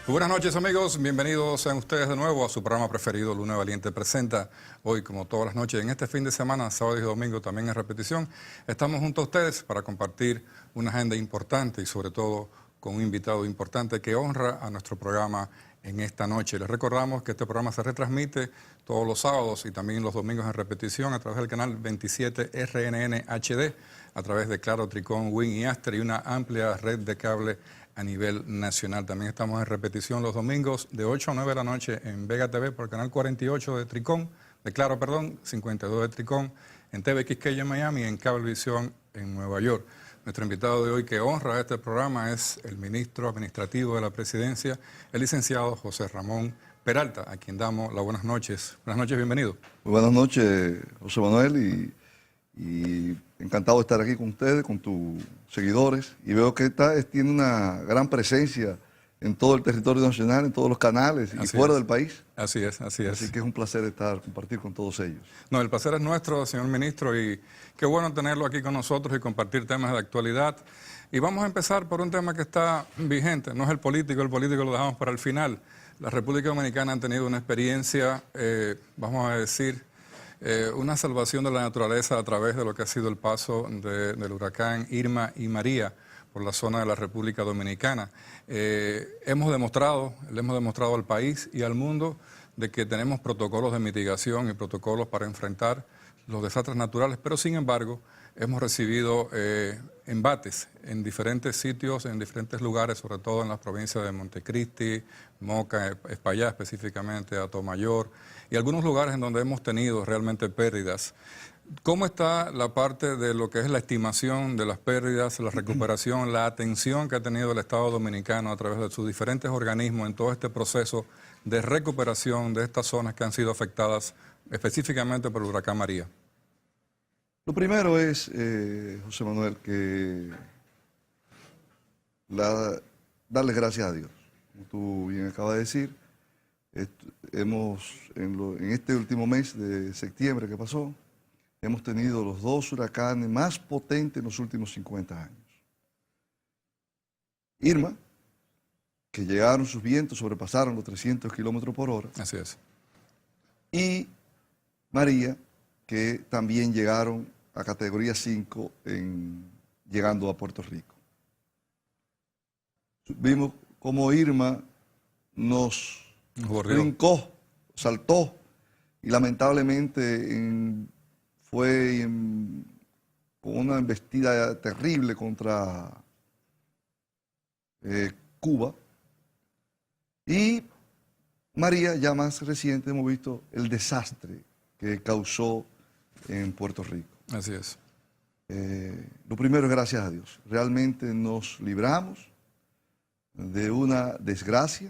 Muy buenas noches, amigos, bienvenidos sean ustedes de nuevo a su programa preferido, Luna Valiente Presenta. Hoy, como todas las noches, en este fin de semana, sábado y domingo, también en repetición, estamos junto a ustedes para compartir una agenda importante y sobre todo con un invitado importante que honra a nuestro programa en esta noche. Les recordamos que este programa se retransmite todos los sábados y también los domingos en repetición a través del canal 27 RNN HD, a través de Claro, Tricón, Win y Aster y una amplia red de cable a nivel nacional. También estamos en repetición los domingos de 8 a 9 de la noche en Vega TV por el canal 48 de Tricón, de Claro, perdón, 52 de Tricón, en TV Quisqueya en Miami y en Cablevisión en Nueva York. Nuestro invitado de hoy que honra este programa es el ministro administrativo de la Presidencia, el licenciado José Ramón Peralta, a quien damos las buenas noches. Buenas noches, bienvenido. Muy buenas noches, José Manuel, y encantado de estar aquí con ustedes, con tus seguidores, y veo que tiene una gran presencia en todo el territorio nacional, en todos los canales y fuera del país. Así es, así es. Así que es un placer compartir con todos ellos. No, el placer es nuestro, señor ministro, y qué bueno tenerlo aquí con nosotros y compartir temas de actualidad. Y vamos a empezar por un tema que está vigente, no es el político lo dejamos para el final. La República Dominicana ha tenido una experiencia, vamos a decir, una salvación de la naturaleza a través de lo que ha sido el paso del huracán Irma y María por la zona de la República Dominicana. Le hemos demostrado al país y al mundo de que tenemos protocolos de mitigación y protocolos para enfrentar los desastres naturales, pero sin embargo hemos recibido embates en diferentes sitios, en diferentes lugares, sobre todo en las provincias de Montecristi, Moca, Espaillá específicamente, Atomayor, y algunos lugares en donde hemos tenido realmente pérdidas. ¿Cómo está la parte de lo que es la estimación de las pérdidas, la recuperación, la atención que ha tenido el Estado Dominicano a través de sus diferentes organismos en todo este proceso de recuperación de estas zonas que han sido afectadas específicamente por el huracán María? Lo primero es, José Manuel, que darle gracias a Dios. Como tú bien acabas de decir, en este último mes de septiembre que pasó, hemos tenido los dos huracanes más potentes en los últimos 50 años. Irma, que llegaron sus vientos, sobrepasaron los 300 kilómetros por hora. Así es. Y María, que también llegaron a categoría 5 llegando a Puerto Rico. Vimos cómo Irma nos brincó, saltó, y lamentablemente fue con una embestida terrible contra Cuba. Y María, ya más reciente, hemos visto el desastre que causó en Puerto Rico. Así es. Lo primero es gracias a Dios. Realmente nos libramos de una desgracia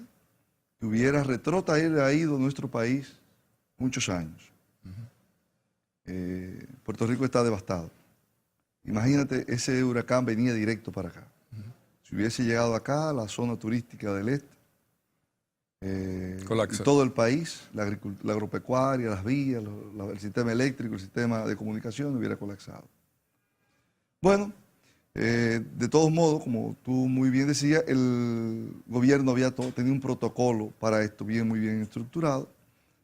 que hubiera retrotraído nuestro país muchos años. Puerto Rico está devastado. Imagínate, ese huracán venía directo para acá. Si hubiese llegado acá, a la zona turística del este, y todo el país, la agropecuaria, las vías, el sistema eléctrico, el sistema de comunicación hubiera colapsado. Bueno, de todos modos, como tú muy bien decías, el gobierno había tenido un protocolo para esto muy bien estructurado.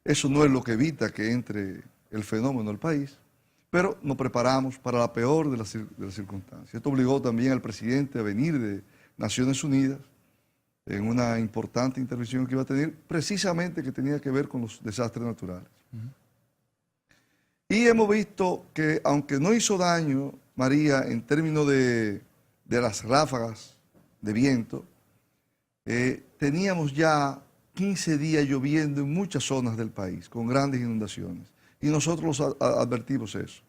Eso no es lo que evita que entre el fenómeno al país, pero nos preparamos para la peor de las circunstancias. Esto obligó también al presidente a venir de Naciones Unidas en una importante intervención que iba a tener, precisamente que tenía que ver con los desastres naturales. Y hemos visto que, aunque no hizo daño María en términos de las ráfagas de viento, teníamos ya 15 días lloviendo en muchas zonas del país, con grandes inundaciones. Y nosotros advertimos eso,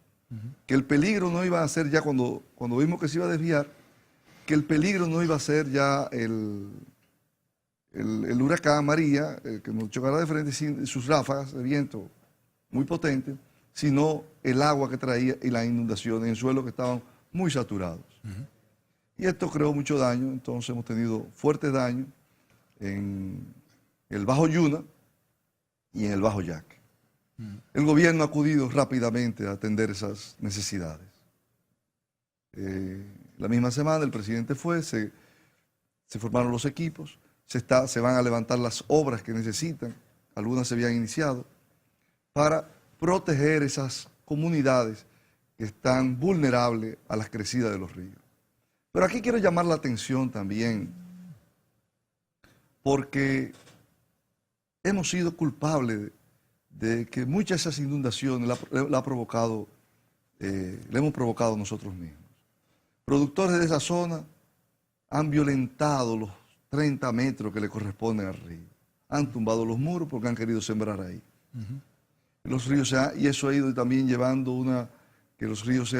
que el peligro no iba a ser ya, cuando vimos que se iba a desviar, que el peligro no iba a ser ya el huracán María, que nos chocara de frente, sin sus ráfagas de viento muy potentes, sino el agua que traía y las inundaciones en suelos que estaban muy saturados. Y esto creó mucho daño. Entonces hemos tenido fuertes daños en el Bajo Yuna y en el Bajo Yaque. El gobierno ha acudido rápidamente a atender esas necesidades. La misma semana el presidente fue, se formaron los equipos, se van a levantar las obras que necesitan, algunas se habían iniciado, para proteger esas comunidades que están vulnerables a las crecidas de los ríos. Pero aquí quiero llamar la atención también, porque hemos sido culpables de que muchas de esas inundaciones la hemos provocado nosotros mismos. Productores de esa zona han violentado los 30 metros que le corresponden al río. Han tumbado los muros porque han querido sembrar ahí. Los ríos y eso ha ido también llevando que los ríos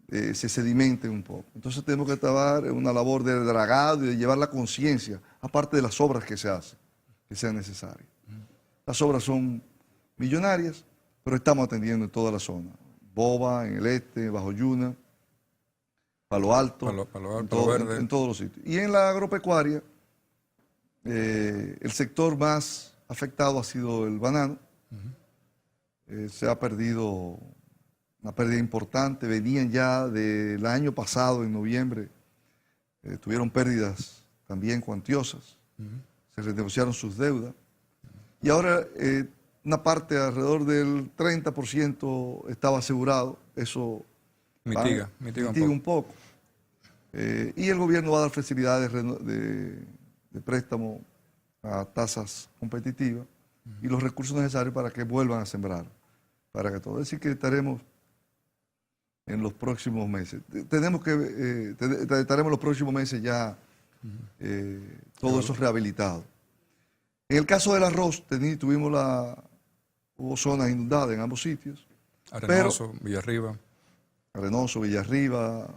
se sedimenten un poco. Entonces tenemos que trabajar en una labor de dragado y de llevar la conciencia, aparte de las obras que se hacen, que sean necesarias. Las obras son millonarias, pero estamos atendiendo en toda la zona. Boba, en el este, Bajo Yuna, Palo Alto, Palo Verde. En todos los sitios. Y en la agropecuaria, el sector más afectado ha sido el banano. Se ha perdido una pérdida importante. Venían ya del año pasado, en noviembre, tuvieron pérdidas también cuantiosas. Se renegociaron sus deudas. Y ahora una parte, alrededor del 30%, estaba asegurado. Eso mitiga un poco. Y el gobierno va a dar facilidades de préstamo a tasas competitivas y los recursos necesarios para que vuelvan a sembrar. Para que todo. Es decir, que estaremos en los próximos meses. Estaremos en los próximos meses ya todo eso rehabilitado. En el caso del arroz, hubo zonas inundadas en ambos sitios. Arenoso, Villarriba. Arenoso, Villarriba,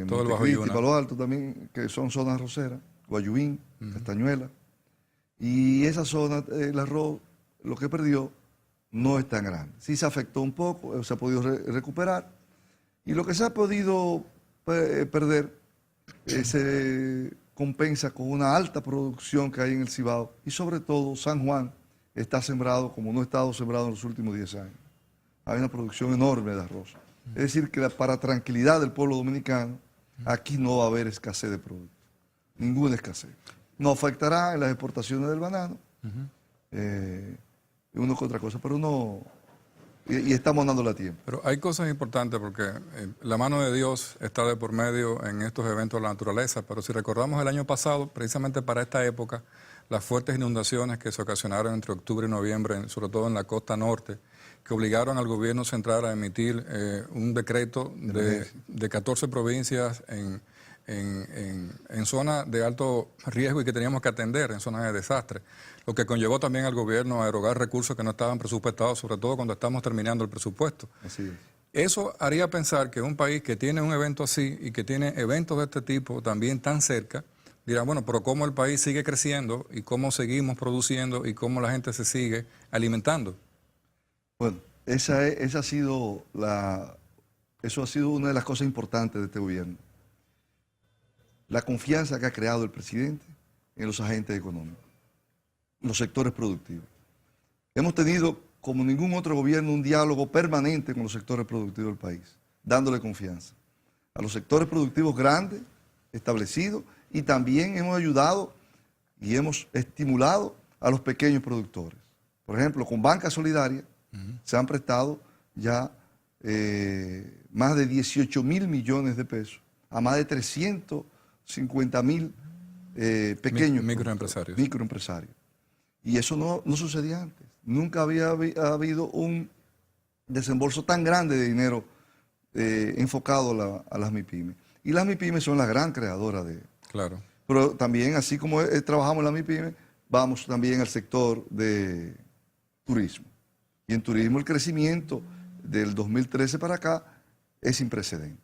todo el Bajo Yuna. Y Palo Alto también, que son zonas arroceras, Guayubín, Castañuela. Y esa zona, el arroz, lo que perdió no es tan grande. Sí se afectó un poco, se ha podido recuperar. Y lo que se ha podido perder se compensa con una alta producción que hay en el Cibao. Y sobre todo, San Juan está sembrado como no ha estado sembrado en los últimos 10 años. Hay una producción enorme de arroz. Es decir, que para tranquilidad del pueblo dominicano, aquí no va a haber escasez de productos. Ninguna escasez. Nos afectará en las exportaciones del banano, uno que otra cosa, pero no. Y estamos dándole a tiempo. Pero hay cosas importantes porque la mano de Dios está de por medio en estos eventos de la naturaleza. Pero si recordamos el año pasado, precisamente para esta época, las fuertes inundaciones que se ocasionaron entre octubre y noviembre, sobre todo en la costa norte, que obligaron al gobierno central a emitir un decreto de 14 provincias en zonas de alto riesgo y que teníamos que atender en zonas de desastre, lo que conllevó también al gobierno a erogar recursos que no estaban presupuestados, sobre todo cuando estamos terminando el presupuesto. Así es. Eso haría pensar que un país que tiene un evento así y que tiene eventos de este tipo también tan cerca, dirá, bueno, pero cómo el país sigue creciendo y cómo seguimos produciendo y cómo la gente se sigue alimentando. Bueno, eso ha sido una de las cosas importantes de este gobierno. La confianza que ha creado el presidente en los agentes económicos, en los sectores productivos. Hemos tenido, como ningún otro gobierno, un diálogo permanente con los sectores productivos del país, dándole confianza a los sectores productivos grandes, establecidos, y también hemos ayudado y hemos estimulado a los pequeños productores. Por ejemplo, con Banca Solidaria se han prestado ya más de 18.000 millones de pesos a más de 350.000 pequeños microempresarios. Y eso no sucedía antes. Nunca había habido un desembolso tan grande de dinero enfocado a las MIPYMES. Y las MIPYMES son la gran creadora de... Claro. Pero también, así como trabajamos en las MIPYMES, vamos también al sector de turismo. Y en turismo el crecimiento del 2013 para acá es sin precedente.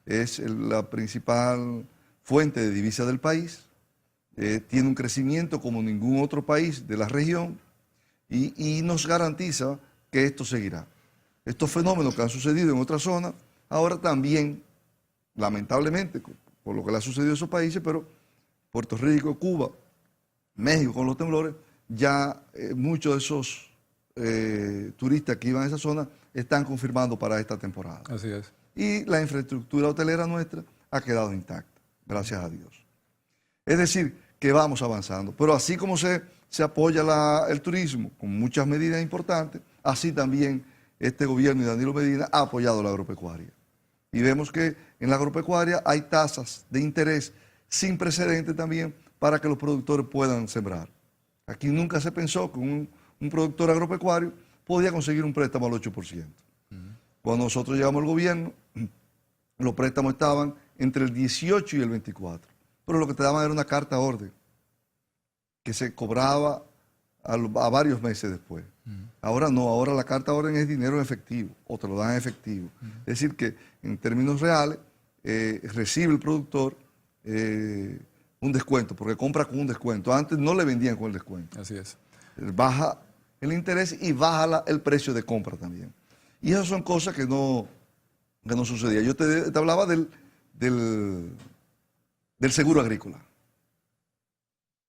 Es la principal fuente de divisa del país. Tiene un crecimiento como ningún otro país de la región y nos garantiza que esto seguirá. Estos fenómenos que han sucedido en otras zonas, ahora también, lamentablemente, por lo que le ha sucedido a esos países, pero Puerto Rico, Cuba, México con los temblores, ya muchos de esos turistas que iban a esa zona están confirmando para esta temporada. Así es. Y la infraestructura hotelera nuestra ha quedado intacta, gracias a Dios. Es decir, que vamos avanzando. Pero así como se apoya el turismo con muchas medidas importantes, así también este gobierno y Danilo Medina ha apoyado la agropecuaria. Y vemos que en la agropecuaria hay tasas de interés sin precedentes también para que los productores puedan sembrar. Aquí nunca se pensó que un productor agropecuario podía conseguir un préstamo al 8%. Cuando nosotros llegamos al gobierno, los préstamos estaban entre el 18 y el 24%. Pero lo que te daban era una carta orden que se cobraba a varios meses después. Ahora no, ahora la carta orden es dinero en efectivo, o te lo dan en efectivo. Es decir, que en términos reales recibe el productor un descuento, porque compra con un descuento. Antes no le vendían con el descuento. Así es. Baja el interés y baja el precio de compra también. Y esas son cosas que no sucedían. Yo te hablaba del seguro agrícola.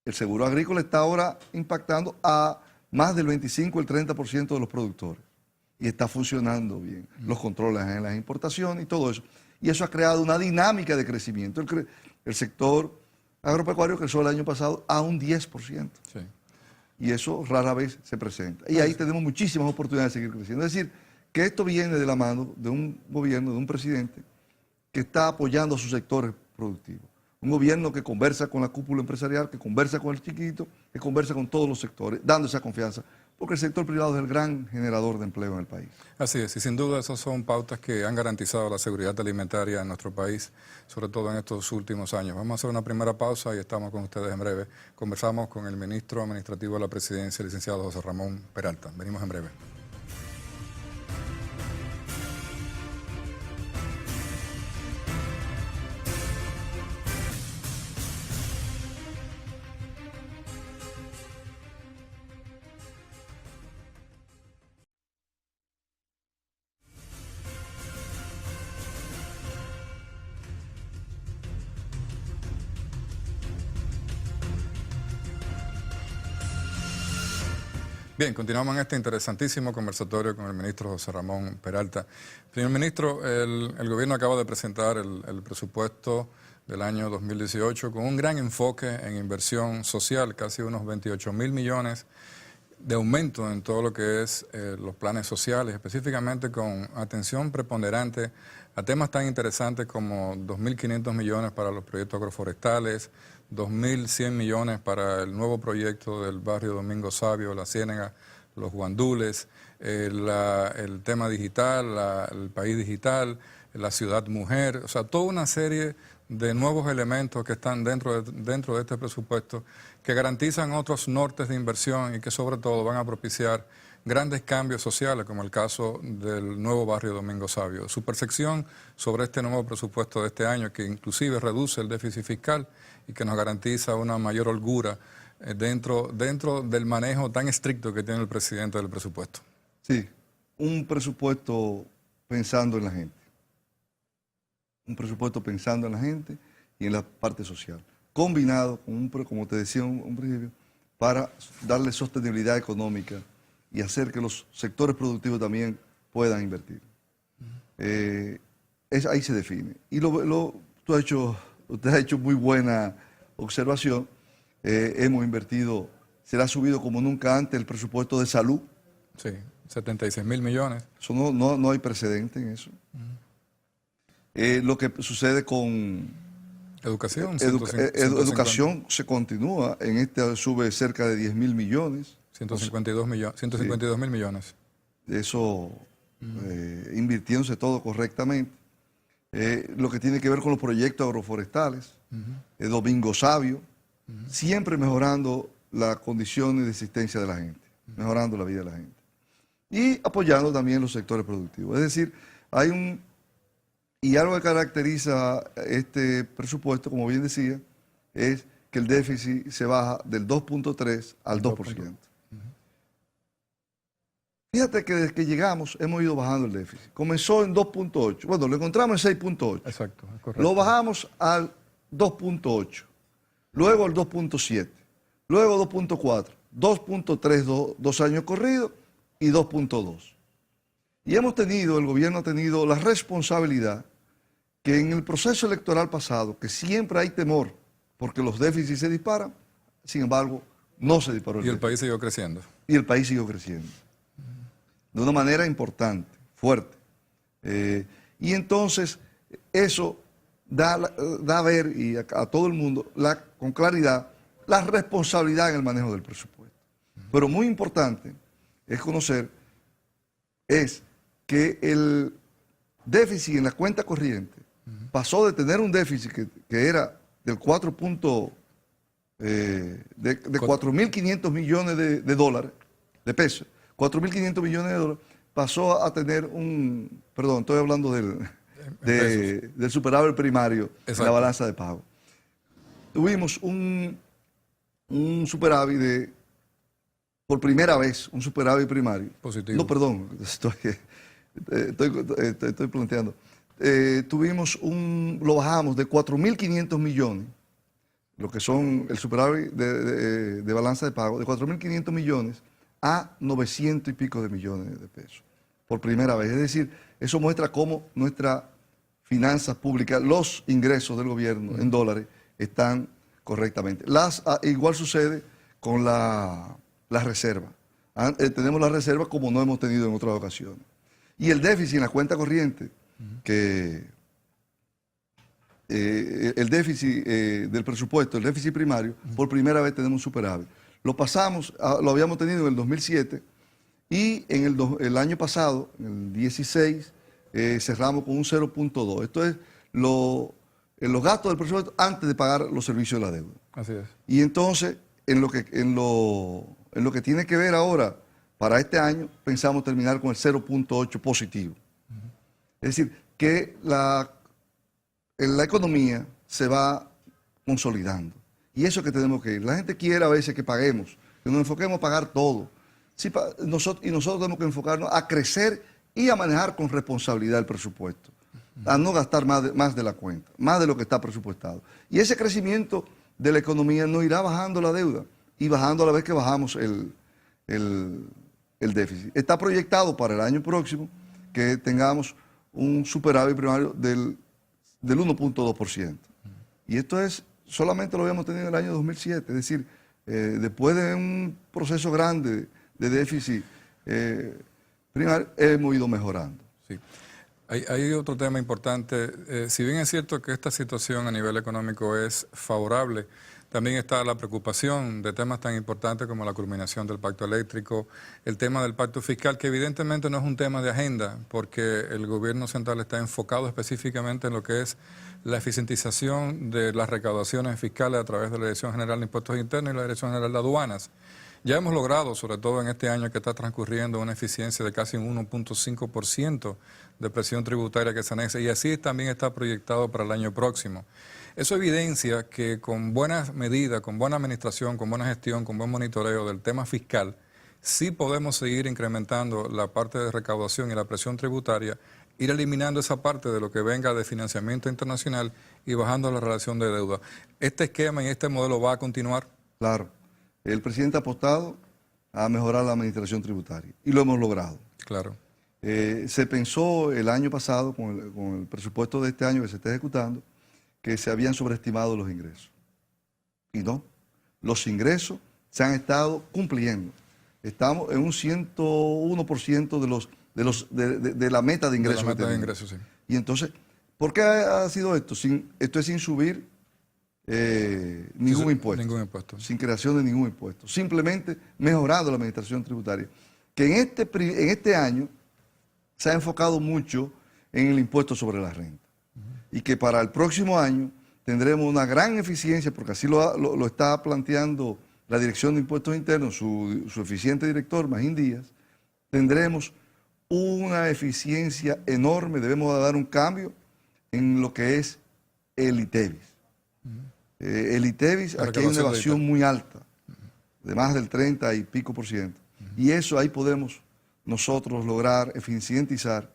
El seguro agrícola está ahora impactando a más del 25 el 30% de los productores. Y está funcionando bien. Los controles en las importaciones y todo eso. Y eso ha creado una dinámica de crecimiento. El sector agropecuario creció el año pasado a un 10%. Sí. Y eso rara vez se presenta. Y ahí tenemos muchísimas oportunidades de seguir creciendo. Es decir, que esto viene de la mano de un gobierno, de un presidente que está apoyando a sus sectores productivos. Un gobierno que conversa con la cúpula empresarial, que conversa con el chiquito, que conversa con todos los sectores, dando esa confianza, porque el sector privado es el gran generador de empleo en el país. Así es, y sin duda esas son pautas que han garantizado la seguridad alimentaria en nuestro país, sobre todo en estos últimos años. Vamos a hacer una primera pausa y estamos con ustedes en breve. Conversamos con el ministro administrativo de la Presidencia, el licenciado José Ramón Peralta. Venimos en breve. Bien, continuamos en este interesantísimo conversatorio con el ministro José Ramón Peralta. Señor ministro, el gobierno acaba de presentar el presupuesto del año 2018 con un gran enfoque en inversión social, casi unos 28.000 millones de aumento en todo lo que es los planes sociales, específicamente con atención preponderante a temas tan interesantes como 2.500 millones para los proyectos agroforestales, 2.100 millones para el nuevo proyecto del barrio Domingo Sabio, La Ciénaga, Los Guandules, el tema digital, el país digital, la ciudad mujer, o sea, toda una serie de nuevos elementos que están dentro de este presupuesto que garantizan otros nortes de inversión y que sobre todo van a propiciar grandes cambios sociales, como el caso del nuevo barrio Domingo Sabio. Su percepción sobre este nuevo presupuesto de este año, que inclusive reduce el déficit fiscal y que nos garantiza una mayor holgura dentro del manejo tan estricto que tiene el presidente del presupuesto. Sí, un presupuesto pensando en la gente. Un presupuesto pensando en la gente y en la parte social. Combinado con como te decía un principio, para darle sostenibilidad económica y hacer que los sectores productivos también puedan invertir. Ahí se define. Y usted ha hecho muy buena observación. Hemos invertido, se le ha subido como nunca antes el presupuesto de salud. Sí, 76.000 millones. Eso no hay precedente en eso. Lo que sucede con educación, educación se continúa, en este sube cerca de 10.000 millones. 152.000 millones. Eso invirtiéndose todo correctamente. Lo que tiene que ver con los proyectos agroforestales, Domingo Sabio, siempre mejorando las condiciones de existencia de la gente, mejorando la vida de la gente. Y apoyando también los sectores productivos. Es decir, y algo que caracteriza este presupuesto, como bien decía, es que el déficit se baja del 2.3 al 2%. Fíjate que desde que llegamos hemos ido bajando el déficit. Comenzó en 2.8. Bueno, lo encontramos en 6.8. Exacto, es correcto. Lo bajamos al 2.8. Luego al 2.7. Luego 2.4. 2.3 dos años corridos y 2.2. Y el gobierno ha tenido la responsabilidad que en el proceso electoral pasado, que siempre hay temor porque los déficits se disparan, sin embargo, no se disparó el Y el déficit. país siguió creciendo. Y el país siguió creciendo. De una manera importante, fuerte. Y entonces, eso da a ver y a todo el mundo con claridad la responsabilidad en el manejo del presupuesto. Pero muy importante es conocer que el déficit en la cuenta corriente pasó de tener un déficit que era del 4.500 millones de dólares, de pesos, 4.500 millones de dólares, pasó a tener perdón, estoy hablando del superávit primario en la balanza de pago. Tuvimos un superávit por primera vez, un superávit primario. Positivo. No, perdón, estoy planteando. Lo bajamos de 4.500 millones, lo que son el superávit de balanza de pago, de 4.500 millones a 900 y pico de millones de pesos, por primera vez. Es decir, eso muestra cómo nuestras finanzas públicas, los ingresos del gobierno en dólares están correctamente. Igual sucede con la reserva. Tenemos la reserva como no hemos tenido en otras ocasiones. Y el déficit en la cuenta corriente, el déficit del presupuesto, el déficit primario, por primera vez tenemos un superávit. Lo habíamos tenido en el 2007 y en el año pasado, en el 16, cerramos con un 0.2. Esto es los gastos del presupuesto antes de pagar los servicios de la deuda. Así es. Y entonces, en lo que tiene que ver ahora, para este año, pensamos terminar con el 0.8 positivo. Es decir, que la economía se va consolidando. Y eso es que tenemos que ir. La gente quiere a veces que paguemos, que nos enfoquemos a pagar todo. Nosotros tenemos que enfocarnos a crecer y a manejar con responsabilidad el presupuesto. A no gastar más de la cuenta, más de lo que está presupuestado. Y ese crecimiento de la economía nos irá bajando la deuda y bajando a la vez que bajamos el déficit. Está proyectado para el año próximo que tengamos un superávit primario del 1.2%. Y esto solamente lo habíamos tenido en el año 2007, es decir, después de un proceso grande de déficit primario, hemos ido mejorando. Sí. Hay otro tema importante. Si bien es cierto que esta situación a nivel económico es favorable, también está la preocupación de temas tan importantes como la culminación del pacto eléctrico, el tema del pacto fiscal, que evidentemente no es un tema de agenda, porque el gobierno central está enfocado específicamente en lo que es la eficientización de las recaudaciones fiscales a través de la Dirección General de Impuestos Internos y la Dirección General de Aduanas. Ya hemos logrado, sobre todo en este año que está transcurriendo, una eficiencia de casi un 1.5% de presión tributaria que se anexa, y así también está proyectado para el año próximo. Eso evidencia que con buenas medidas, con buena administración, con buena gestión, con buen monitoreo del tema fiscal, sí podemos seguir incrementando la parte de recaudación y la presión tributaria, ir eliminando esa parte de lo que venga de financiamiento internacional y bajando la relación de deuda. ¿Este esquema y este modelo va a continuar? Claro. El presidente ha apostado a mejorar la administración tributaria y lo hemos logrado. Claro. Se pensó el año pasado, con el presupuesto de este año que se está ejecutando, que se habían sobreestimado los ingresos. Y no, los ingresos se han estado cumpliendo. Estamos en un 101% de la meta de ingresos. De la meta de ingresos, sí. Y entonces, ¿por qué ha sido esto? Esto es sin subir ningún impuesto. Ningún impuesto. Sin creación de ningún impuesto. Simplemente mejorando la administración tributaria. Que en este año se ha enfocado mucho en el impuesto sobre la renta. Y que para el próximo año tendremos una gran eficiencia, porque así lo está planteando la Dirección de Impuestos Internos, su eficiente director, Magín Díaz. Tendremos una eficiencia enorme, debemos dar un cambio en lo que es el ITEVIS. El ITEVIS, aquí hay una evasión muy alta, de más del 30 y pico %. Y eso ahí podemos nosotros lograr eficientizar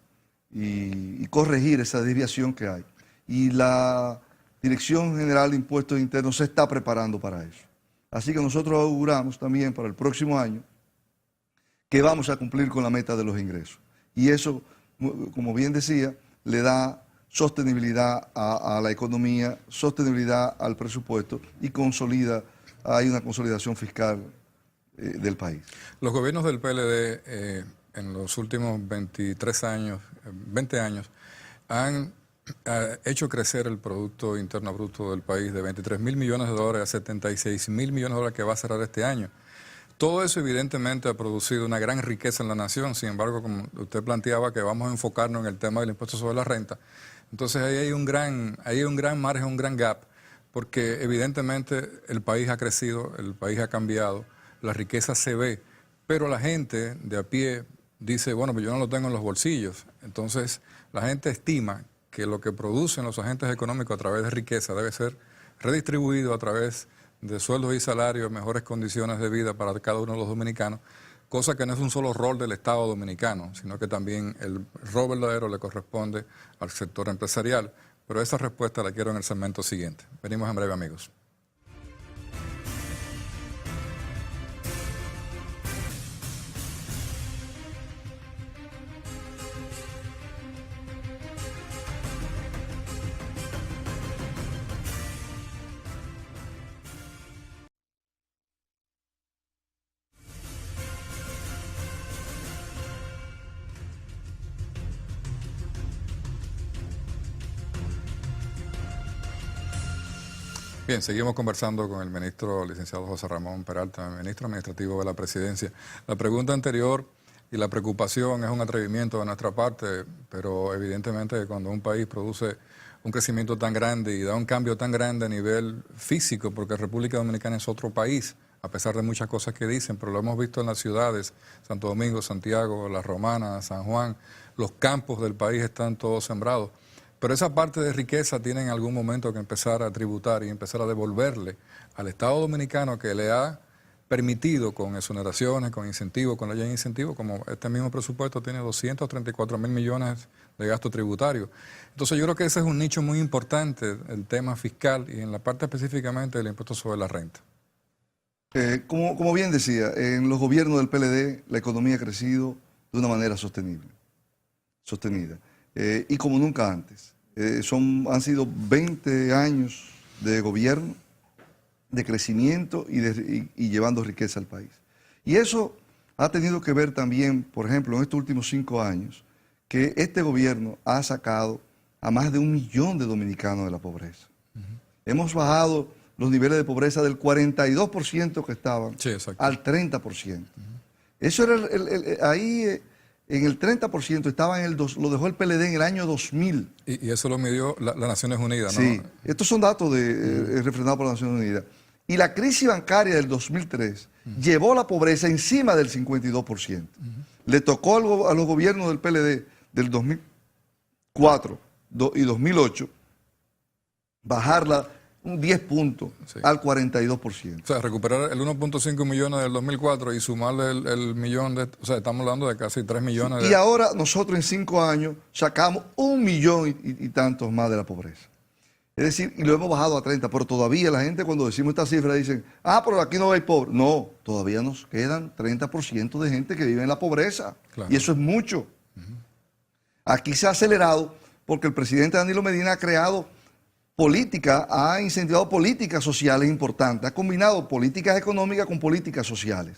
y corregir esa desviación que hay. Y la Dirección General de Impuestos Internos se está preparando para eso. Así que nosotros auguramos también para el próximo año que vamos a cumplir con la meta de los ingresos. Y eso, como bien decía, le da sostenibilidad a la economía, sostenibilidad al presupuesto y consolida hay una consolidación fiscal del país. Los gobiernos del PLD en los últimos 23 años, 20 años, han hecho crecer el Producto Interno Bruto del país de 23.000 millones de dólares a 76.000 millones de dólares que va a cerrar este año. Todo eso evidentemente ha producido una gran riqueza en la nación. Sin embargo, como usted planteaba, que vamos a enfocarnos en el tema del impuesto sobre la renta, entonces ahí hay un gran margen, un gran gap, porque evidentemente el país ha crecido, el país ha cambiado, la riqueza se ve, pero la gente de a pie dice, bueno, pues yo no lo tengo en los bolsillos. Entonces la gente estima que lo que producen los agentes económicos a través de riqueza debe ser redistribuido a través de sueldos y salarios, mejores condiciones de vida para cada uno de los dominicanos, cosa que no es un solo rol del Estado dominicano, sino que también el rol verdadero le corresponde al sector empresarial. Pero esa respuesta la quiero en el segmento siguiente. Venimos en breve, amigos. Bien, seguimos conversando con el ministro licenciado José Ramón Peralta, ministro administrativo de la Presidencia. La pregunta anterior y la preocupación es un atrevimiento de nuestra parte, pero evidentemente cuando un país produce un crecimiento tan grande y da un cambio tan grande a nivel físico, porque República Dominicana es otro país, a pesar de muchas cosas que dicen, pero lo hemos visto en las ciudades, Santo Domingo, Santiago, La Romana, San Juan, los campos del país están todos sembrados. Pero esa parte de riqueza tiene en algún momento que empezar a tributar y empezar a devolverle al Estado dominicano, que le ha permitido con exoneraciones, con incentivos, con la ley de incentivos, como este mismo presupuesto tiene 234.000 millones de gasto tributario. Entonces yo creo que ese es un nicho muy importante, el tema fiscal y en la parte específicamente del impuesto sobre la renta. Como bien decía, en los gobiernos del PLD la economía ha crecido de una manera sostenida. Y como nunca antes. Han sido 20 años de gobierno, de crecimiento y llevando riqueza al país. Y eso ha tenido que ver también, por ejemplo, en estos últimos 5 años, que este gobierno ha sacado a más de 1 millón de dominicanos de la pobreza. Hemos bajado los niveles de pobreza del 42% que estaban al 30%. Eso era ahí... En el 30% estaba lo dejó el PLD en el año 2000. Y eso lo midió las Naciones Unidas, ¿no? Sí, estos son datos refrendados por las Naciones Unidas. Y la crisis bancaria del 2003 llevó la pobreza encima del 52%. Le tocó a los gobiernos del PLD del 2004 y 2008 bajarla un 10 puntos al 42%. O sea, recuperar el 1.5 millones del 2004 y sumarle el millón, o sea, estamos hablando de casi 3 millones. Y ahora nosotros en 5 años sacamos 1 millón y tantos más de la pobreza. Es decir, y lo hemos bajado a 30, pero todavía la gente cuando decimos esta cifra dicen, pero aquí no hay pobre. No, todavía nos quedan 30% de gente que vive en la pobreza. Claro. Y eso es mucho. Aquí se ha acelerado porque el presidente Danilo Medina ha creado ha incentivado políticas sociales importantes, ha combinado políticas económicas con políticas sociales.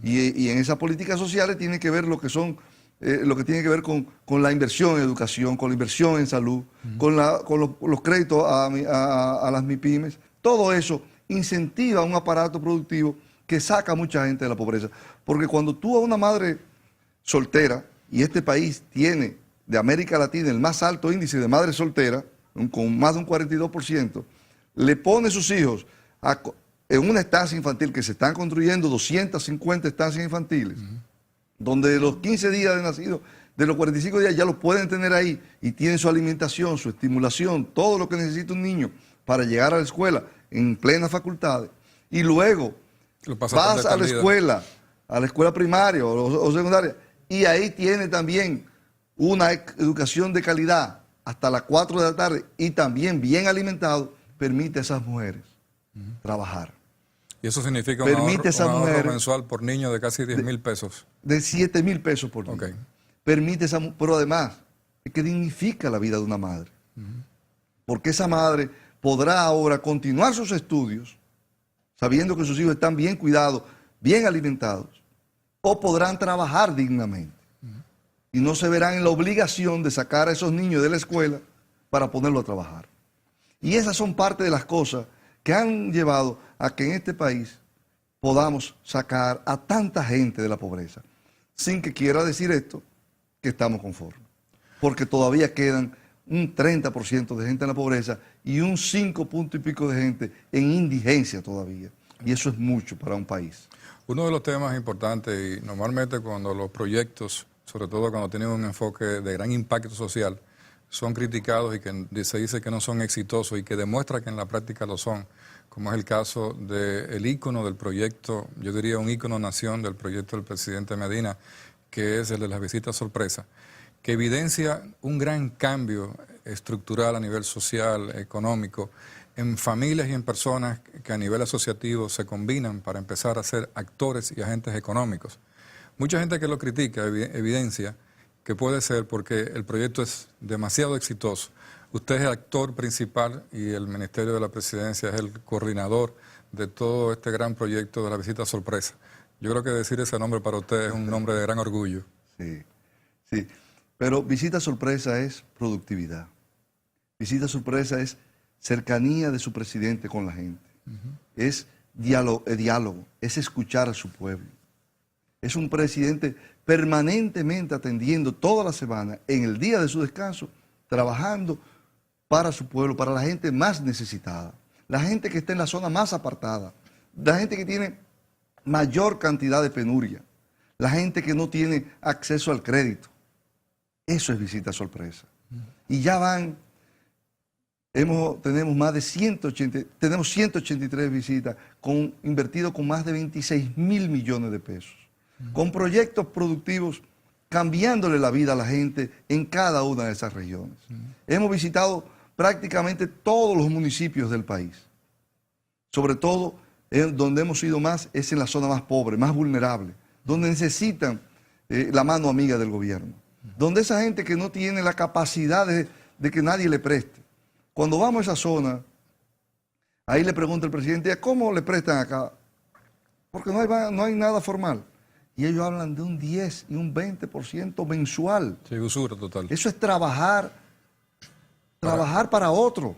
Y en esas políticas sociales tiene que ver lo que tiene que ver con la inversión en educación, con la inversión en salud, con los créditos a las MIPYMES. Todo eso incentiva un aparato productivo que saca a mucha gente de la pobreza. Porque cuando tú a una madre soltera, y este país tiene de América Latina el más alto índice de madres solteras, con más de un 42%, le pone sus hijos en una estancia infantil que se están construyendo 250 estancias infantiles, donde de los 15 días de nacido, de los 45 días ya los pueden tener ahí y tienen su alimentación, su estimulación, todo lo que necesita un niño para llegar a la escuela en plenas facultades. Y luego vas a la escuela primaria o secundaria, y ahí tiene también una educación de calidad hasta las 4 de la tarde y también bien alimentado, permite a esas mujeres trabajar. Y eso significa un ahorro mensual por niño de casi 10.000 pesos. De 7.000 pesos por niño. Okay. Permite pero además, es que dignifica la vida de una madre. Porque esa madre podrá ahora continuar sus estudios sabiendo que sus hijos están bien cuidados, bien alimentados, o podrán trabajar dignamente. Y no se verán en la obligación de sacar a esos niños de la escuela para ponerlos a trabajar. Y esas son parte de las cosas que han llevado a que en este país podamos sacar a tanta gente de la pobreza. Sin que quiera decir esto, que estamos conformes. Porque todavía quedan un 30% de gente en la pobreza y un 5 punto y pico de gente en indigencia todavía. Y eso es mucho para un país. Uno de los temas importantes, y normalmente cuando los proyectos, sobre todo cuando tienen un enfoque de gran impacto social, son criticados y que se dice que no son exitosos y que demuestra que en la práctica lo son, como es el caso del ícono del proyecto, yo diría un ícono nación del proyecto del presidente Medina, que es el de las visitas sorpresa, que evidencia un gran cambio estructural a nivel social, económico, en familias y en personas que a nivel asociativo se combinan para empezar a ser actores y agentes económicos. Mucha gente que lo critica evidencia que puede ser porque el proyecto es demasiado exitoso. Usted es el actor principal y el Ministerio de la Presidencia es el coordinador de todo este gran proyecto de la visita sorpresa. Yo creo que decir ese nombre para usted es un nombre de gran orgullo. Sí, sí. Pero visita sorpresa es productividad. Visita sorpresa es cercanía de su presidente con la gente. Es diálogo, es escuchar a su pueblo. Es un presidente permanentemente atendiendo toda la semana, en el día de su descanso, trabajando para su pueblo, para la gente más necesitada, la gente que está en la zona más apartada, la gente que tiene mayor cantidad de penuria, la gente que no tiene acceso al crédito. Eso es visita sorpresa. Y ya van, tenemos más de 183 visitas, invertido con más de 26.000 millones de pesos, con proyectos productivos cambiándole la vida a la gente en cada una de esas regiones. Hemos visitado prácticamente todos los municipios del país. Sobre todo, donde hemos ido más es en la zona más pobre, más vulnerable, donde necesitan la mano amiga del gobierno, donde esa gente que no tiene la capacidad de que nadie le preste. Cuando vamos a esa zona, ahí le pregunta el presidente, ¿cómo le prestan acá? Porque no hay nada formal. Y ellos hablan de un 10 y un 20% mensual. Sí, usura total. Eso es trabajar para otro.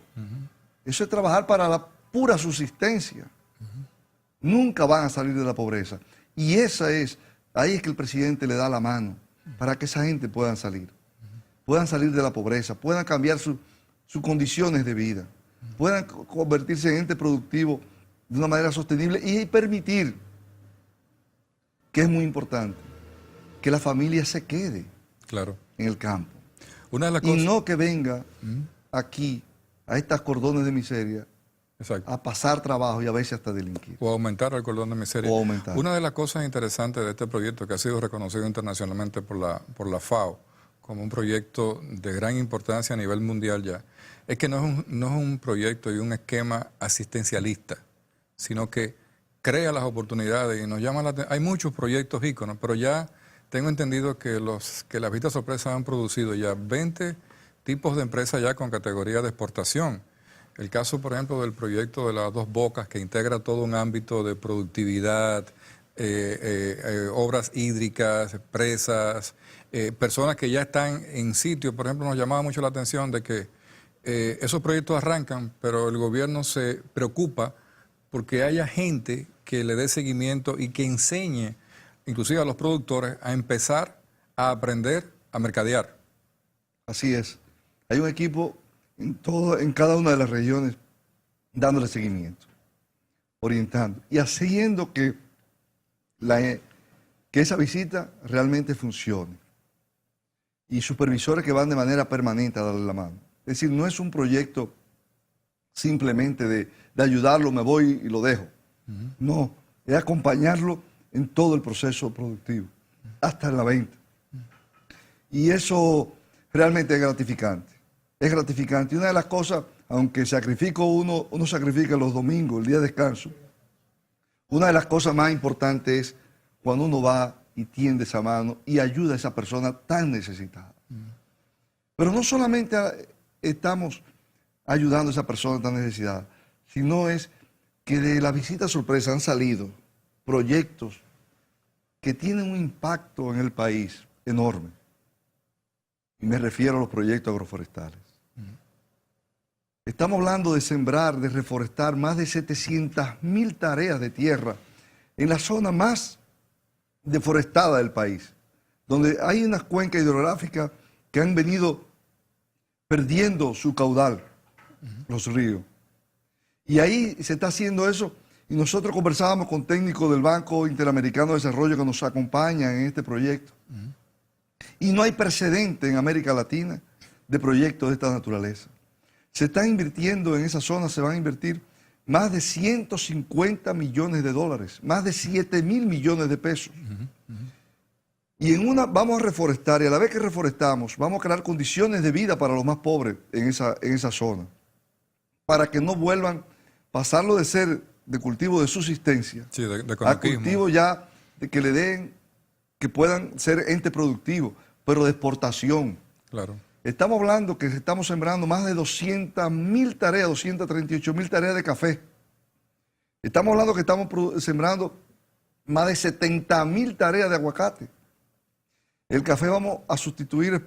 Eso es trabajar para la pura subsistencia. Nunca van a salir de la pobreza. Y ahí es que el presidente le da la mano para que esa gente puedan salir de la pobreza, puedan cambiar sus condiciones de vida, puedan convertirse en ente productivo de una manera sostenible y permitir, que es muy importante, que la familia se quede en el campo. Una de las cosas... Y no que venga aquí, a estas cordones de miseria, a pasar trabajo y a veces hasta delinquir. O aumentar el cordón de miseria. O aumentar. Una de las cosas interesantes de este proyecto, que ha sido reconocido internacionalmente por la FAO, como un proyecto de gran importancia a nivel mundial ya, es que no es un proyecto y un esquema asistencialista, sino que crea las oportunidades y nos llama la atención. Hay muchos proyectos íconos, pero ya tengo entendido que las visitas sorpresas han producido ya 20 tipos de empresas ya con categoría de exportación. El caso, por ejemplo, del proyecto de las Dos Bocas, que integra todo un ámbito de productividad, obras hídricas, presas, personas que ya están en sitio. Por ejemplo, nos llamaba mucho la atención de que esos proyectos arrancan, pero el gobierno se preocupa porque haya gente que le dé seguimiento y que enseñe, inclusive a los productores, a empezar a aprender a mercadear. Así es. Hay un equipo en cada una de las regiones dándole seguimiento, orientando y haciendo que esa visita realmente funcione. Y supervisores que van de manera permanente a darle la mano. Es decir, no es un proyecto simplemente de ayudarlo, me voy y lo dejo. No, es acompañarlo en todo el proceso productivo, hasta en la venta. Y eso realmente es gratificante. Es gratificante. Y una de las cosas, aunque uno sacrifica los domingos, el día de descanso, una de las cosas más importantes es cuando uno va y tiende esa mano y ayuda a esa persona tan necesitada. Pero no solamente estamos ayudando a esa persona tan necesitada, sino es que de la visita sorpresa han salido proyectos que tienen un impacto en el país enorme. Y me refiero a los proyectos agroforestales. Estamos hablando de sembrar, de reforestar más de 700.000 tareas de tierra en la zona más deforestada del país, donde hay unas cuencas hidrográficas que han venido perdiendo su caudal, los ríos. Y ahí se está haciendo eso, y nosotros conversábamos con técnicos del Banco Interamericano de Desarrollo que nos acompañan en este proyecto. Y no hay precedente en América Latina de proyectos de esta naturaleza. Se está invirtiendo en esa zona, se van a invertir más de 150 millones de dólares, más de 7.000 millones de pesos. Y vamos a reforestar, y a la vez que reforestamos, vamos a crear condiciones de vida para los más pobres en esa zona, para que no vuelvan a pasarlo de ser de cultivo de subsistencia a cultivo ya de que le den, que puedan ser ente productivo, pero de exportación. Claro. Estamos hablando que estamos sembrando más de 200.000 tareas, 238.000 tareas de café. Estamos hablando que estamos sembrando más de 70.000 tareas de aguacate. El café vamos a sustituir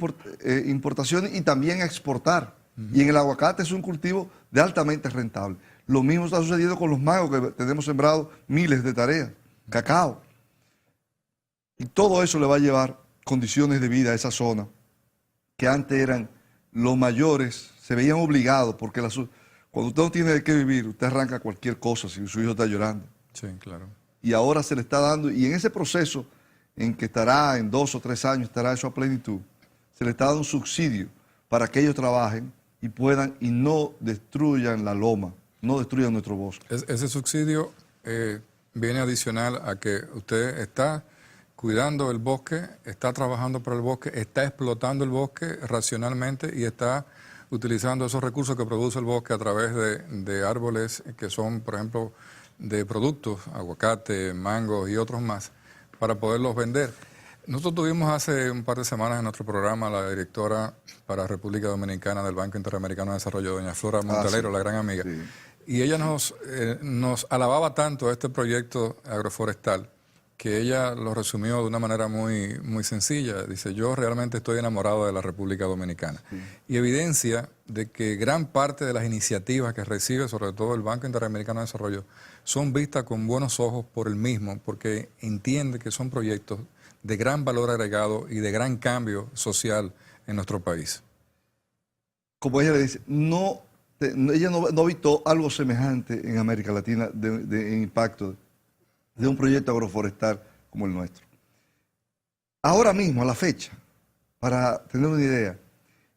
importaciones y también a exportar. Y en el aguacate es un cultivo de altamente rentable. Lo mismo está sucediendo con los mangos, que tenemos sembrado miles de tareas. Cacao. Y todo eso le va a llevar condiciones de vida a esa zona, que antes eran los mayores, se veían obligados, porque cuando usted no tiene de qué vivir, usted arranca cualquier cosa si su hijo está llorando. Sí, claro. Y ahora se le está dando, y en ese proceso, en que estará en 2 o 3 años, estará eso a plenitud, se le está dando un subsidio para que ellos trabajen y puedan y no destruyan la loma, no destruyan nuestro bosque. Ese subsidio viene adicional a que usted está cuidando el bosque, está trabajando para el bosque, está explotando el bosque racionalmente y está utilizando esos recursos que produce el bosque a través de árboles que son, por ejemplo, de productos, aguacate, mangos y otros más, para poderlos vender. Nosotros tuvimos hace un par de semanas en nuestro programa la directora para República Dominicana del Banco Interamericano de Desarrollo, doña Flora Montalero, sí, la gran amiga. Sí. Y ella nos alababa tanto este proyecto agroforestal que ella lo resumió de una manera muy, muy sencilla. Dice, yo realmente estoy enamorado de la República Dominicana. Sí. Y evidencia de que gran parte de las iniciativas que recibe, sobre todo el Banco Interamericano de Desarrollo, son vistas con buenos ojos por el mismo, porque entiende que son proyectos de gran valor agregado y de gran cambio social en nuestro país. Como ella le dice, ella no visto algo semejante en América Latina de impacto de un proyecto agroforestal como el nuestro. Ahora mismo, a la fecha, para tener una idea,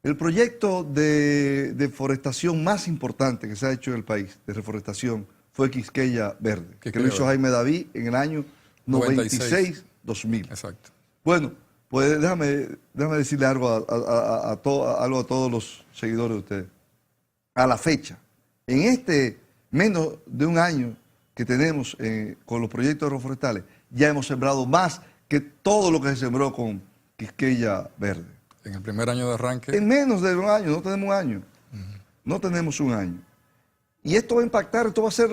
el proyecto de deforestación más importante que se ha hecho en el país, de reforestación, fue Quisqueya Verde, que lo hizo Jaime David en el año 96-2000. Exacto. Bueno, pues déjame decirle algo a todos los seguidores de ustedes. A la fecha, en este menos de un año que tenemos con los proyectos agroforestales, ya hemos sembrado más que todo lo que se sembró con Quisqueya Verde. En el primer año de arranque. En menos de un año, no tenemos un año. No tenemos un año. Y esto va a impactar, esto va a ser,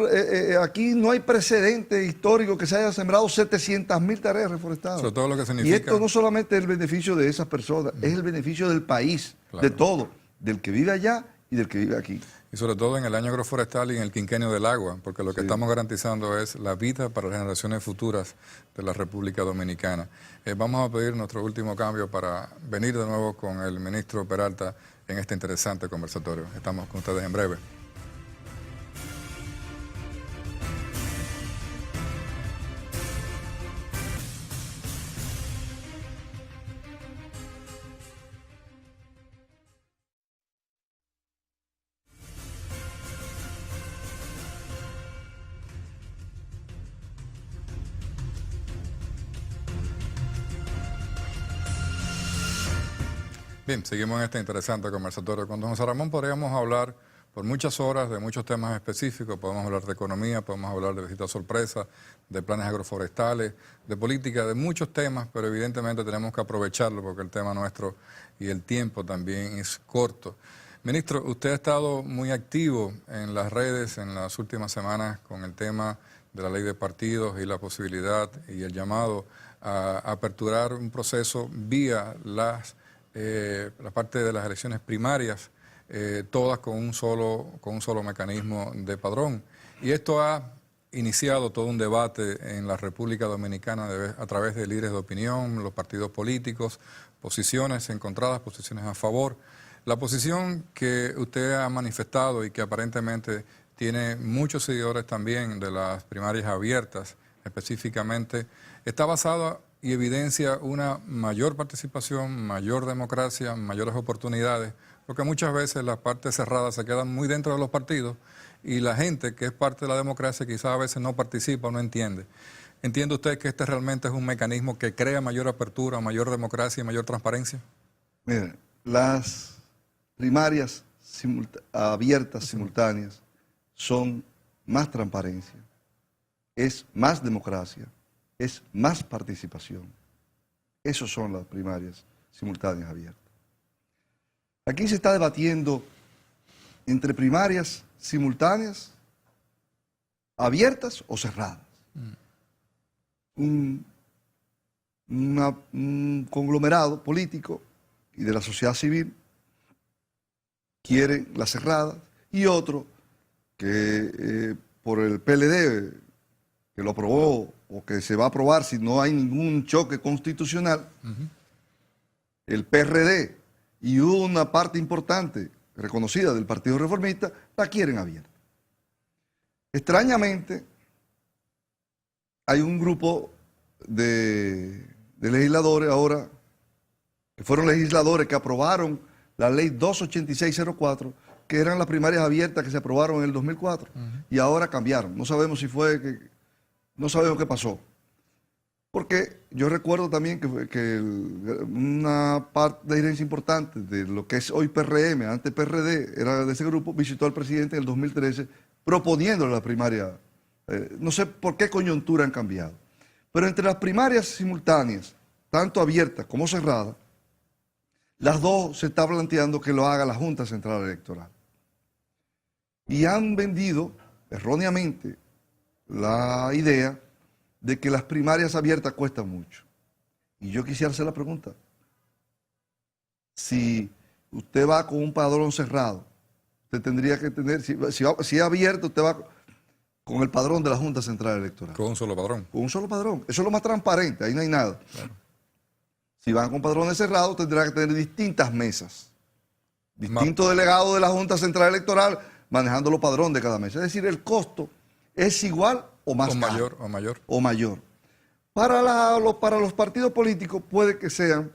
aquí no hay precedente histórico que se haya sembrado 700.000 tareas reforestadas. Sobre todo lo que significa. Y esto no solamente es el beneficio de esas personas, es el beneficio del país, claro, de todo, del que vive allá y del que vive aquí. Y sobre todo en el año agroforestal y en el quinquenio del agua, porque lo que estamos garantizando es la vida para las generaciones futuras de la República Dominicana. Vamos a pedir nuestro último cambio para venir de nuevo con el ministro Peralta en este interesante conversatorio. Estamos con ustedes en breve. Bien, seguimos en este interesante conversatorio. Con don José Ramón podríamos hablar por muchas horas de muchos temas específicos. Podemos hablar de economía, podemos hablar de visitas sorpresa, de planes agroforestales, de política, de muchos temas, pero evidentemente tenemos que aprovecharlo porque el tema nuestro y el tiempo también es corto. Ministro, usted ha estado muy activo en las redes en las últimas semanas con el tema de la ley de partidos y la posibilidad y el llamado a aperturar un proceso vía la parte de las elecciones primarias, todas con un solo mecanismo de padrón. Y esto ha iniciado todo un debate en la República Dominicana a través de líderes de opinión, los partidos políticos, posiciones encontradas, posiciones a favor. La posición que usted ha manifestado y que aparentemente tiene muchos seguidores también de las primarias abiertas específicamente, está basada y evidencia una mayor participación, mayor democracia, mayores oportunidades, porque muchas veces las partes cerradas se quedan muy dentro de los partidos y la gente que es parte de la democracia quizás a veces no participa o no entiende. ¿Entiende usted que este realmente es un mecanismo que crea mayor apertura, mayor democracia y mayor transparencia? Mire, las primarias abiertas, simultáneas, son más transparencia, es más democracia, es más participación. Esas son las primarias simultáneas abiertas. Aquí se está debatiendo entre primarias simultáneas, abiertas o cerradas. Un conglomerado político y de la sociedad civil quieren las cerradas y otro que por el PLD, que lo aprobó o que se va a aprobar si no hay ningún choque constitucional, el PRD y una parte importante reconocida del Partido Reformista la quieren abierta. Extrañamente, hay un grupo de legisladores ahora, que fueron legisladores que aprobaron la ley 28604, que eran las primarias abiertas que se aprobaron en el 2004, y ahora cambiaron. No sabemos si fue que, no sabemos qué pasó. Porque yo recuerdo también que una parte de dirigencia importante de lo que es hoy PRM, antes PRD, era de ese grupo, visitó al presidente en el 2013 proponiéndole la primaria. No sé por qué coyuntura han cambiado. Pero entre las primarias simultáneas, tanto abiertas como cerradas, las dos se está planteando que lo haga la Junta Central Electoral. Y han vendido erróneamente la idea de que las primarias abiertas cuestan mucho. Y yo quisiera hacer la pregunta. Si usted va con un padrón cerrado, usted tendría que tener, si es abierto, usted va con el padrón de la Junta Central Electoral. Con un solo padrón. Con un solo padrón. Eso es lo más transparente, ahí no hay nada. Claro. Si van con padrones cerrados, tendrá que tener distintas mesas. Distintos delegados de la Junta Central Electoral manejando los padrones de cada mesa. Es decir, el costo es igual o más caro. Mayor, o mayor. O mayor. Para los partidos políticos puede que sean,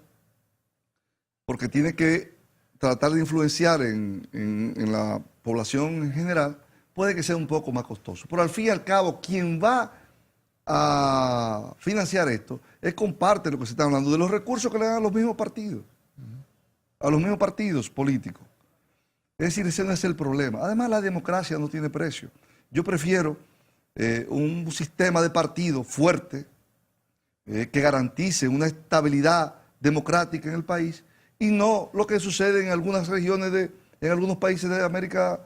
porque tiene que tratar de influenciar en la población en general, puede que sea un poco más costoso. Pero al fin y al cabo, quien va a financiar esto es con parte de lo que se está hablando, de los recursos que le dan a los mismos partidos, a los mismos partidos políticos. Es decir, ese no es el problema. Además, la democracia no tiene precio. Yo prefiero un sistema de partidos fuerte que garantice una estabilidad democrática en el país y no lo que sucede en algunas regiones, en algunos países de América,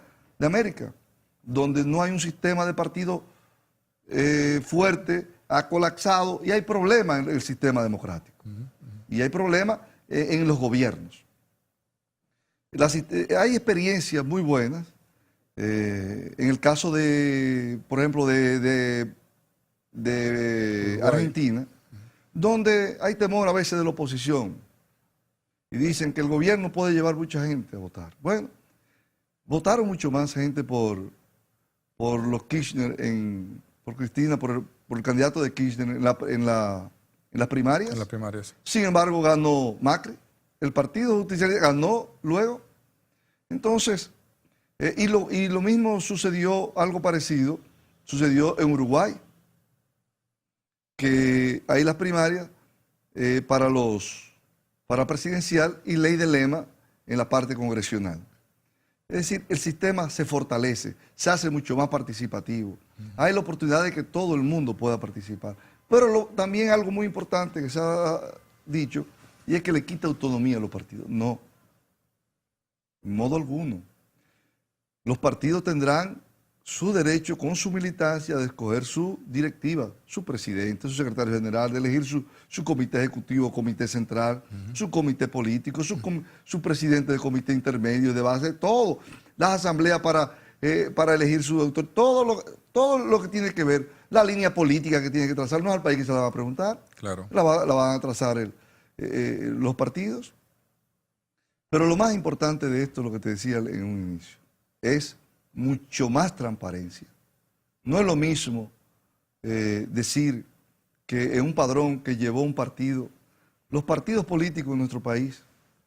donde no hay un sistema de partidos fuerte, ha colapsado y hay problemas en el sistema democrático. Y hay problemas en los gobiernos. Hay experiencias muy buenas. En el caso de, por ejemplo, de Argentina, donde hay temor a veces de la oposición y dicen que el gobierno puede llevar mucha gente a votar. Bueno, votaron mucho más gente por los Kirchner, por Cristina, por el candidato de Kirchner en las primarias. En las primarias. Sin embargo, ganó Macri. El Partido Justicialista ganó luego. Entonces, y lo mismo sucedió, algo parecido, sucedió en Uruguay, que hay las primarias para presidencial y ley de lema en la parte congresional. Es decir, el sistema se fortalece, se hace mucho más participativo. Hay la oportunidad de que todo el mundo pueda participar. Pero también algo muy importante que se ha dicho, y es que le quita autonomía a los partidos. No. en modo alguno. Los partidos tendrán su derecho con su militancia de escoger su directiva, su presidente, su secretario general, de elegir su comité ejecutivo, comité central, su comité político, su presidente de comité intermedio, de base, todo. Las asambleas para elegir su doctor, todo lo que tiene que ver, la línea política que tiene que trazar, no es al país que se la va a preguntar, Claro. la van a trazar los partidos. Pero lo más importante de esto, lo que te decía en un inicio, es mucho más transparencia. No es lo mismo decir que en un padrón que llevó un partido, los partidos políticos en nuestro país,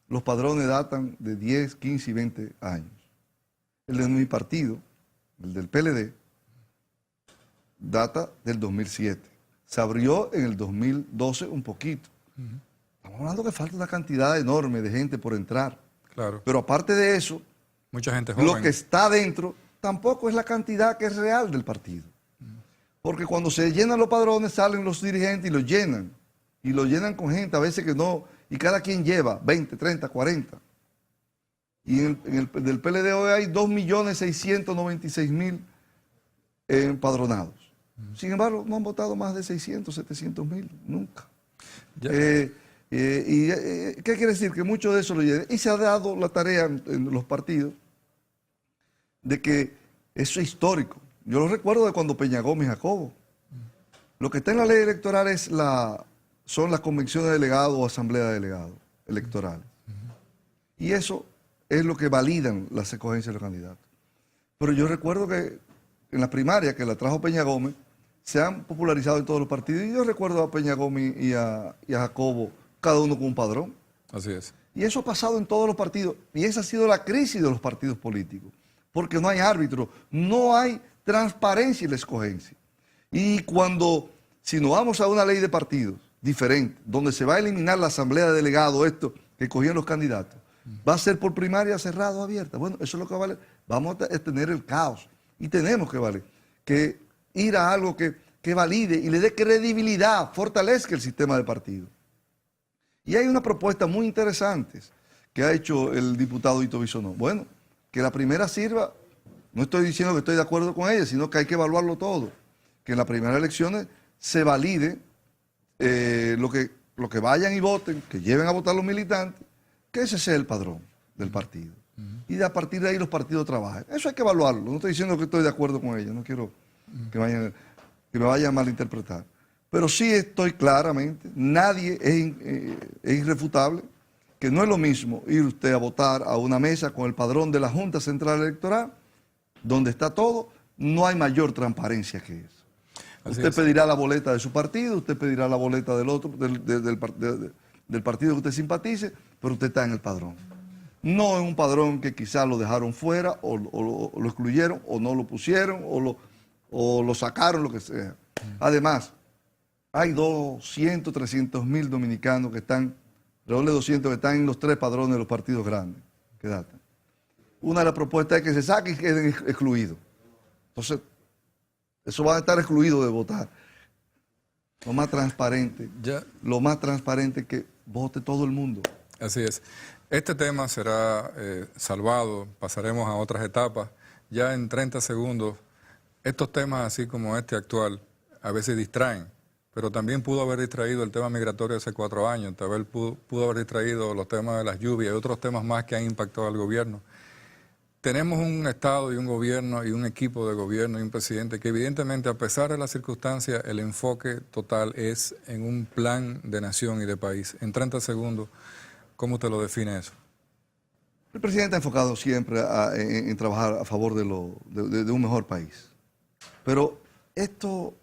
los padrones datan de 10, 15 y 20 años. El de mi partido, el del PLD, data del 2007. Se abrió en el 2012 un poquito. Estamos hablando que falta una cantidad enorme de gente por entrar. Claro. Pero aparte de eso, Mucha gente joven. lo que está dentro tampoco es la cantidad que es real del partido. Porque cuando se llenan los padrones, salen los dirigentes y los llenan. Y los llenan con gente, a veces que no, y cada quien lleva 20, 30, 40. Y del PLD hoy hay 2.696.000 empadronados. Sin embargo, no han votado más de 600, 700.000, nunca. ¿Qué quiere decir? Que mucho de eso lo llenan. Y se ha dado la tarea en los partidos de que eso es histórico. Yo lo recuerdo de cuando Peña Gómez y Jacobo. Lo que está en la ley electoral son las convenciones de delegados o asamblea de delegados electorales. Y eso es lo que validan las escogencias de los candidatos. Pero yo recuerdo que en la primaria que la trajo Peña Gómez, se han popularizado en todos los partidos. Y yo recuerdo a Peña Gómez y a Jacobo, cada uno con un padrón. Así es. Y eso ha pasado en todos los partidos. Y esa ha sido la crisis de los partidos políticos. Porque no hay árbitro, no hay transparencia en la escogencia. Y si nos vamos a una ley de partidos diferente, donde se va a eliminar la asamblea de delegados, esto que cogían los candidatos, va a ser por primaria cerrada o abierta. Bueno, eso es lo que vale. Vamos a tener el caos. Y tenemos que ir a algo que valide y le dé credibilidad, fortalezca el sistema de partidos. Y hay una propuesta muy interesante que ha hecho el diputado Ito Bisonó. Bueno, que la primera sirva, no estoy diciendo que estoy de acuerdo con ella, sino que hay que evaluarlo todo. Que en las primeras elecciones se valide lo que vayan y voten, que lleven a votar los militantes, que ese sea el padrón del partido. Y a partir de ahí los partidos trabajen. Eso hay que evaluarlo. No estoy diciendo que estoy de acuerdo con ella, no quiero que me vayan a malinterpretar. Pero sí estoy claramente, nadie es irrefutable, que no es lo mismo ir usted a votar a una mesa con el padrón de la Junta Central Electoral, donde está todo, no hay mayor transparencia que eso. Usted pedirá la boleta de su partido, usted pedirá la boleta del otro, del partido que usted simpatice, pero usted está en el padrón. No en un padrón que quizás lo dejaron fuera, o lo excluyeron, o no lo pusieron, o lo sacaron, lo que sea. Además, hay 200, 300.000 dominicanos que están, alrededor de 200 que están en los 3 padrones de los partidos grandes que datan. Una de las propuestas es que se saquen y queden excluidos. Entonces, eso va a estar excluido de votar. Lo más transparente es que vote todo el mundo. Así es. Este tema será salvado, pasaremos a otras etapas. Ya en 30 segundos, estos temas así como este actual, a veces distraen, pero también pudo haber distraído el tema migratorio hace 4 años, también pudo haber distraído los temas de las lluvias y otros temas más que han impactado al gobierno. Tenemos un Estado y un gobierno y un equipo de gobierno y un presidente que evidentemente, a pesar de las circunstancias, el enfoque total es en un plan de nación y de país. En 30 segundos, ¿cómo usted lo define eso? El presidente ha enfocado siempre en trabajar a favor de un mejor país. Pero esto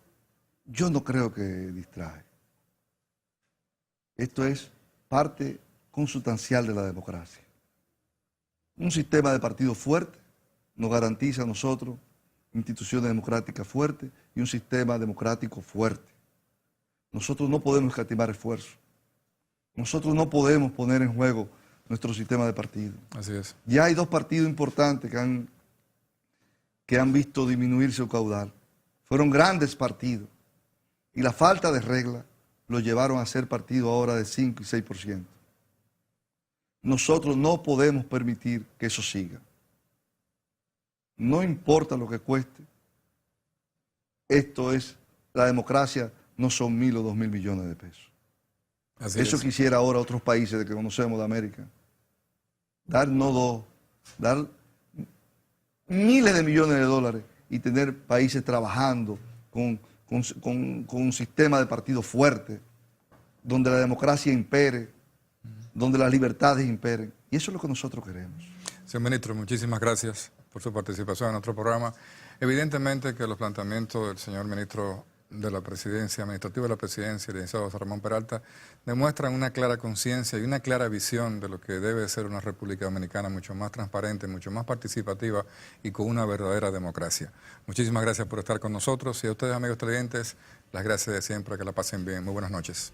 yo no creo que distrae. Esto es parte consustancial de la democracia. Un sistema de partidos fuerte nos garantiza a nosotros instituciones democráticas fuertes y un sistema democrático fuerte. Nosotros no podemos escatimar esfuerzos. Nosotros no podemos poner en juego nuestro sistema de partidos. Así es. Ya hay 2 partidos importantes que han visto disminuir su caudal. Fueron grandes partidos. Y la falta de reglas los llevaron a ser partidos ahora de 5 y 6%. nosotros no podemos permitir que eso siga. No importa lo que cueste, esto es, la democracia no son 1.000 o 2.000 millones de pesos. Así Eso es. quisiera ahora otros países de que conocemos de América. Dar no dos, dar miles de millones de dólares y tener países trabajando con un sistema de partidos fuerte, donde la democracia impere, donde las libertades imperen. Y eso es lo que nosotros queremos. Señor ministro, muchísimas gracias por su participación en nuestro programa. Evidentemente que los planteamientos del señor ministro de la Presidencia, administrativo de la Presidencia, el licenciado José Ramón Peralta, demuestran una clara conciencia y una clara visión de lo que debe ser una República Dominicana mucho más transparente, mucho más participativa y con una verdadera democracia. Muchísimas gracias por estar con nosotros y a ustedes, amigos televidentes, las gracias de siempre, que la pasen bien. Muy buenas noches.